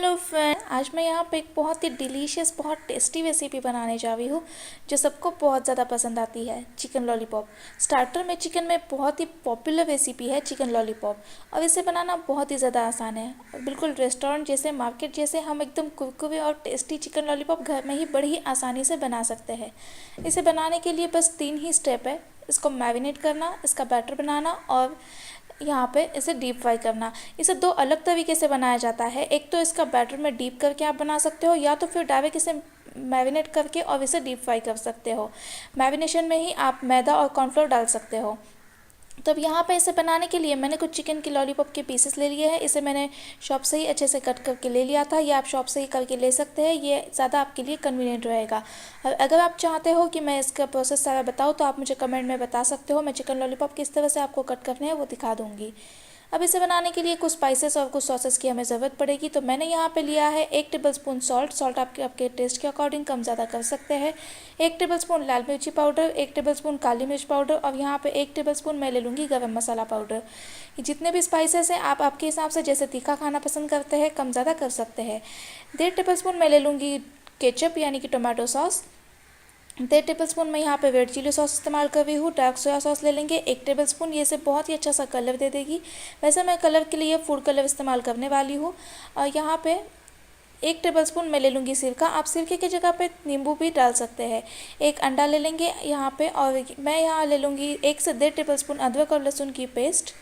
Hello friend, आज मैं यहाँ पे एक बहुत ही डिलीशियस बहुत टेस्टी रेसिपी बनाने जा रही हूँ जो सबको बहुत ज़्यादा पसंद आती है। चिकन लॉलीपॉप स्टार्टर में चिकन में बहुत ही पॉपुलर रेसिपी है चिकन लॉलीपॉप। और इसे बनाना बहुत ही ज़्यादा आसान है और बिल्कुल रेस्टोरेंट जैसे मार्केट जैसे हम एकदम कुरकुरे और टेस्टी चिकन लॉलीपॉप घर में ही बड़ी ही आसानी से बना सकते हैं। इसे बनाने के लिए बस 3 ही स्टेप है। इसको मैरिनेट करना, इसका बैटर बनाना और यहाँ पे इसे डीप फ्राई करना। इसे 2 अलग तरीके से बनाया जाता है। एक तो इसका बैटर में डीप करके आप बना सकते हो, या तो फिर डायरेक्ट इसे मैरिनेट करके और इसे डीप फ्राई कर सकते हो। मैरिनेशन में ही आप मैदा और कॉर्नफ्लोर डाल सकते हो। तो अब यहाँ पे इसे बनाने के लिए मैंने कुछ चिकन की लॉलीपॉप के पीसेस ले लिए हैं। इसे मैंने शॉप से ही अच्छे से कट करके ले लिया था, या आप शॉप से ही करके ले सकते हैं, ये ज़्यादा आपके लिए कन्वीनियंट रहेगा। और अगर आप चाहते हो कि मैं इसका प्रोसेस सारा बताऊँ तो आप मुझे कमेंट में बता सकते हो। मैं चिकन लॉलीपॉप किस तरह से आपको कट करने हैं वो दिखा दूँगी। अब इसे बनाने के लिए कुछ स्पाइसेस और कुछ सॉसेस की हमें ज़रूरत पड़ेगी। तो मैंने यहाँ पे लिया है 1 टेबलस्पून सॉल्ट आपके टेस्ट के अकॉर्डिंग कम ज़्यादा कर सकते हैं। 1 टेबलस्पून लाल मिर्ची पाउडर, 1 टेबलस्पून काली मिर्च पाउडर और यहाँ पे 1 टेबलस्पून मैं ले लूँगी गरम मसाला पाउडर। ये जितने भी स्पाइसेस हैं आप आपके हिसाब से जैसे तीखा खाना पसंद करते हैं कम ज़्यादा कर सकते हैं। 1.5 टेबलस्पून मैं ले लूँगी केचप यानी कि टोमेटो सॉस। 1.5 टेबलस्पून मैं यहाँ पे रेड चिली सॉस इस्तेमाल कर रही हूँ। डार्क सोया सॉस ले लेंगे 1 टेबलस्पून, ये से बहुत ही अच्छा सा कलर दे देगी। वैसे मैं कलर के लिए फूड कलर इस्तेमाल करने वाली हूँ। और यहाँ पे 1 टेबलस्पून मैं ले लूँगी सिरका। आप सिरके की जगह पे नींबू भी डाल सकते हैं। 1 अंडा ले लेंगे यहाँ पे, और मैं यहाँ ले लूँगी 1 से 1.5 टेबलस्पून अदरक और लहसुन की पेस्ट।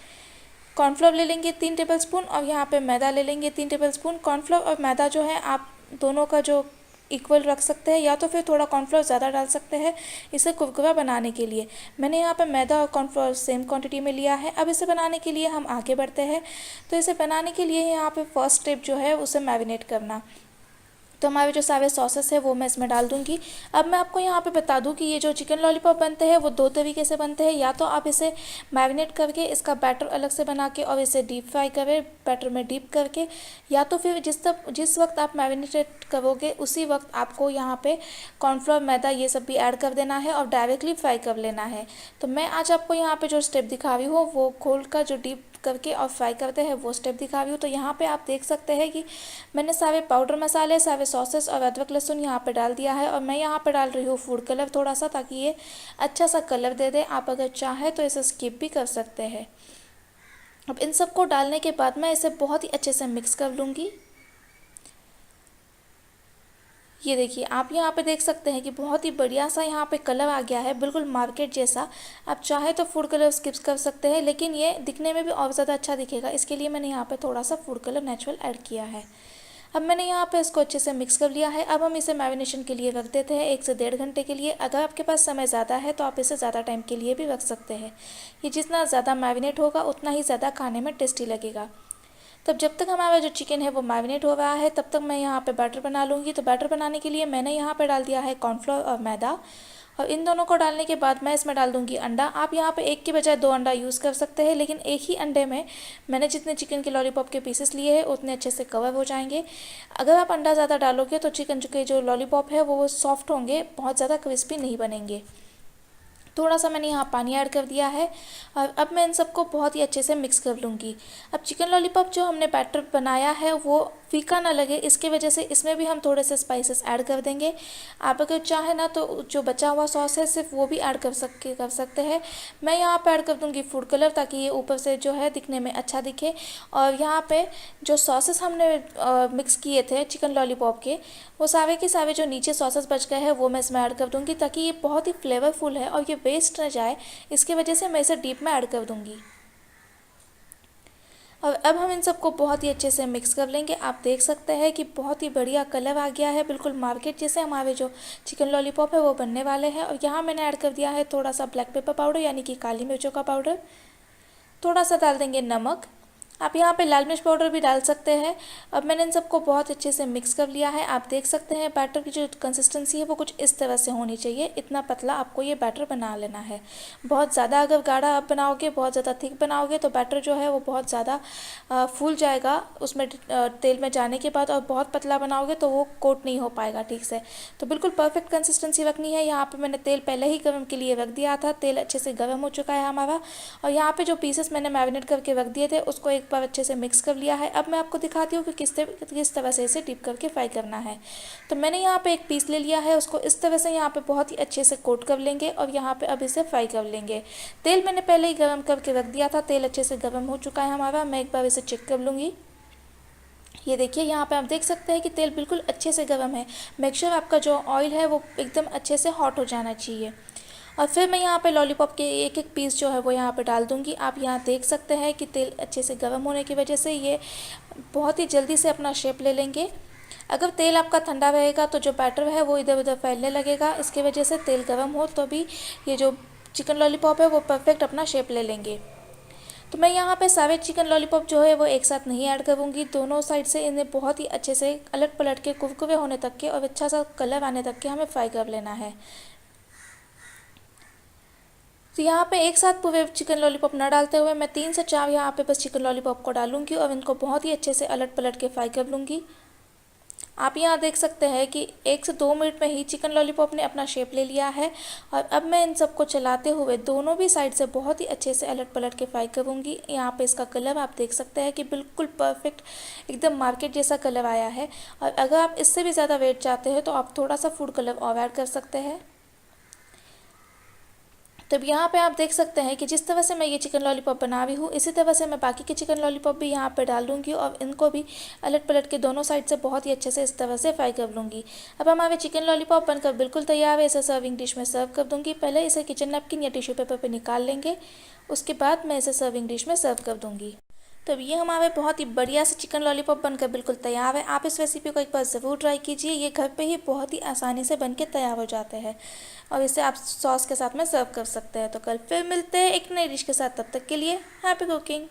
कॉर्नफ्लोर ले लेंगे 3 टेबलस्पून और यहाँ पे मैदा ले लेंगे 3 टेबलस्पून। कॉर्नफ्लोर और मैदा जो है आप दोनों का जो इक्वल रख सकते हैं, या तो फिर थोड़ा कॉर्नफ्लोर ज़्यादा डाल सकते हैं इसे कुरकुरा बनाने के लिए। मैंने यहाँ पे मैदा और कॉर्नफ्लोर सेम क्वांटिटी में लिया है। अब इसे बनाने के लिए हम आगे बढ़ते हैं। तो इसे बनाने के लिए यहाँ पे फर्स्ट स्टेप जो है उसे मैरिनेट करना। तो हमारे जो सारे सॉसेस है वो मैं इसमें डाल दूँगी। अब मैं आपको यहाँ पे बता दूँ कि ये जो चिकन लॉलीपॉप बनते हैं वो 2 तरीके से बनते हैं। या तो आप इसे मैरिनेट करके इसका बैटर अलग से बना के और इसे डीप फ्राई करें बैटर में डीप करके, या तो फिर जिस वक्त आप मैरिनेट करोगे उसी वक्त आपको यहाँ पे कॉर्नफ्लोर मैदा ये सब भी ऐड कर देना है और डायरेक्टली फ्राई कर लेना है। तो मैं आज आपको यहाँ पे जो स्टेप दिखा रही हूँ वो खोल का जो डीप करके और फ्राई करते हैं वो स्टेप दिखा रही हूँ। तो यहाँ पे आप देख सकते हैं कि मैंने सारे पाउडर मसाले, सारे सॉसेस और अदरक लहसुन यहाँ पे डाल दिया है। और मैं यहाँ पे डाल रही हूँ फूड कलर थोड़ा सा, ताकि ये अच्छा सा कलर दे दे। आप अगर चाहें तो इसे स्किप भी कर सकते हैं। अब इन सबको डालने के बाद मैं इसे बहुत ही अच्छे से मिक्स कर लूँगी। ये देखिए, आप यहाँ पे देख सकते हैं कि बहुत ही बढ़िया सा यहाँ पे कलर आ गया है, बिल्कुल मार्केट जैसा। आप चाहे तो फूड कलर स्किप कर सकते हैं, लेकिन ये दिखने में भी और ज़्यादा अच्छा दिखेगा। इसके लिए मैंने यहाँ पे थोड़ा सा फूड कलर नेचुरल ऐड किया है। अब मैंने यहाँ पे इसको अच्छे से मिक्स कर लिया है। अब हम इसे मैरिनेशन के लिए रख देते हैं 1 से 1.5 घंटे के लिए। अगर आपके पास समय ज़्यादा है तो आप इसे ज़्यादा टाइम के लिए भी रख सकते हैं। ये जितना ज़्यादा मैरिनेट होगा उतना ही ज़्यादा खाने में टेस्टी लगेगा। तब जब तक हमारा जो चिकन है वो मैरिनेट हो रहा है तब तक मैं यहाँ पे बैटर बना लूँगी। तो बैटर बनाने के लिए मैंने यहाँ पे डाल दिया है कॉर्नफ्लोर और मैदा, और इन दोनों को डालने के बाद मैं इसमें डाल दूँगी अंडा। आप यहाँ पे 1 की बजाय 2 अंडा यूज़ कर सकते हैं, लेकिन एक ही अंडे में मैंने जितने चिकन के लॉलीपॉप के पीसेस लिए हैं उतने अच्छे से कवर हो जाएंगे। अगर आप अंडा ज़्यादा डालोगे तो चिकन के जो लॉलीपॉप है वो सॉफ्ट होंगे, बहुत ज़्यादा क्रिस्पी नहीं बनेंगे। थोड़ा सा मैंने यहाँ पानी ऐड कर दिया है और अब मैं इन सबको बहुत ही अच्छे से मिक्स कर लूँगी। अब चिकन लॉलीपॉप जो हमने बैटर बनाया है वो फीका ना लगे, इसके वजह से इसमें भी हम थोड़े से स्पाइसेस ऐड कर देंगे। आप अगर चाहें ना तो जो बचा हुआ सॉस है सिर्फ वो भी ऐड कर सकते हैं। मैं यहाँ पे ऐड कर दूँगी फूड कलर, ताकि ये ऊपर से जो है दिखने में अच्छा दिखे। और यहाँ पे जो सॉसेस हमने मिक्स किए थे चिकन लॉलीपॉप के, वो सारे के सारे जो नीचे सॉसेस बच गए हैं वो मैं इसमें ऐड कर दूँगी, ताकि ये बहुत ही फ्लेवरफुल है और ये वेस्ट न जाए, इसकी वजह से मैं इसे डीप में ऐड कर दूँगी। और अब हम इन सबको बहुत ही अच्छे से मिक्स कर लेंगे। आप देख सकते हैं कि बहुत ही बढ़िया कलर आ गया है, बिल्कुल मार्केट जैसे हमारे जो चिकन लॉलीपॉप है वो बनने वाले हैं। और यहाँ मैंने ऐड कर दिया है थोड़ा सा ब्लैक पेपर पाउडर यानी कि काली मिर्चों का पाउडर। थोड़ा सा डाल देंगे नमक। आप यहाँ पे लाल मिर्च पाउडर भी डाल सकते हैं। अब मैंने इन सबको बहुत अच्छे से मिक्स कर लिया है। आप देख सकते हैं बैटर की जो कंसिस्टेंसी है वो कुछ इस तरह से होनी चाहिए। इतना पतला आपको ये बैटर बना लेना है। बहुत ज़्यादा अगर गाढ़ा आप बनाओगे, बहुत ज़्यादा थिक बनाओगे तो बैटर जो है वो बहुत ज़्यादा फूल जाएगा उसमें तेल में जाने के बाद, और बहुत पतला बनाओगे तो वो कोट नहीं हो पाएगा ठीक से। तो बिल्कुल परफेक्ट कंसिस्टेंसी रखनी है। यहाँ पर मैंने तेल पहले ही गर्म के लिए रख दिया था। तेल अच्छे से गर्म हो चुका है हमारा। और यहाँ पर जो पीसेस मैंने मैरिनेट करके रख दिए थे उसको एक बार अच्छे से मिक्स कर लिया है। अब मैं आपको दिखाती हूँ कि किस तरह से इसे डीप करके फ्राई करना है। तो मैंने यहाँ पे एक पीस ले लिया है, उसको इस तरह से यहाँ पे बहुत ही अच्छे से कोट कर लेंगे और यहाँ पे अब इसे फ्राई कर लेंगे। तेल मैंने पहले ही गर्म करके रख दिया था, तेल अच्छे से गर्म हो चुका है हमारा। मैं एक बार इसे चेक कर लूँगी। ये देखिए यहाँ पे आप देख सकते हैं कि तेल बिल्कुल अच्छे से गर्म है। मेक श्योर आपका जो ऑयल है वो एकदम अच्छे से हॉट हो जाना चाहिए। और फिर मैं यहाँ पे लॉलीपॉप के एक एक पीस जो है वो यहाँ पे डाल दूँगी। आप यहाँ देख सकते हैं कि तेल अच्छे से गर्म होने की वजह से ये बहुत ही जल्दी से अपना शेप ले लेंगे। अगर तेल आपका ठंडा रहेगा तो जो बैटर है वो इधर उधर फैलने लगेगा। इसकी वजह से तेल गर्म हो तो भी ये जो चिकन लॉलीपॉप है वो परफेक्ट अपना शेप ले लेंगे। तो मैं यहाँ पे सारे चिकन लॉलीपॉप जो है वो एक साथ नहीं ऐड करूँगी। दोनों साइड से इन्हें बहुत ही अच्छे से अलट पलट के कुरकुरे होने तक के और अच्छा सा कलर आने तक के हमें फ्राई कर लेना है। तो यहाँ पे एक साथ पूरे चिकन लॉलीपॉप ना डालते हुए मैं 3 से 4 यहाँ पे बस चिकन लॉलीपॉप को डालूंगी और इनको बहुत ही अच्छे से अलट पलट के फ्राई कर लूँगी। आप यहाँ देख सकते हैं कि 1 से 2 मिनट में ही चिकन लॉलीपॉप ने अपना शेप ले लिया है। और अब मैं इन सबको चलाते हुए दोनों भी साइड से बहुत ही अच्छे से अलट पलट के फ्राई करूँगी। यहाँ पे इसका कलर आप देख सकते हैं कि बिल्कुल परफेक्ट एकदम मार्केट जैसा कलर आया है। और अगर आप इससे भी ज़्यादा रेड चाहते हैं तो आप थोड़ा सा फूड कलर और ऐड कर सकते हैं। तब यहाँ पे आप देख सकते हैं कि जिस तरह से मैं ये चिकन लॉलीपॉप बना रही हूँ इसी तरह से मैं बाकी के चिकन लॉलीपॉप भी यहाँ पे डाल दूँगी और इनको भी अलट पलट के दोनों साइड से बहुत ही अच्छे से इस तरह से फ्राई कर लूँगी। अब हमारे चिकन लॉलीपॉप बनकर बिल्कुल तैयार है। इसे सर्विंग डिश में सर्व कर दूँगी। पहले इसे किचन नैपकिन या टिश्यू पेपर पर निकाल लेंगे, उसके बाद मैं इसे सर्विंग डिश में सर्व कर दूँगी। तो ये हमारे बहुत ही बढ़िया से चिकन लॉलीपॉप बनकर बिल्कुल तैयार है। आप इस रेसिपी को एक बार ज़रूर ट्राई कीजिए। ये घर पे ही बहुत ही आसानी से बनके तैयार हो जाते हैं और इसे आप सॉस के साथ में सर्व कर सकते हैं। तो कल फिर मिलते हैं एक नई डिश के साथ, तब तक के लिए हैप्पी कुकिंग।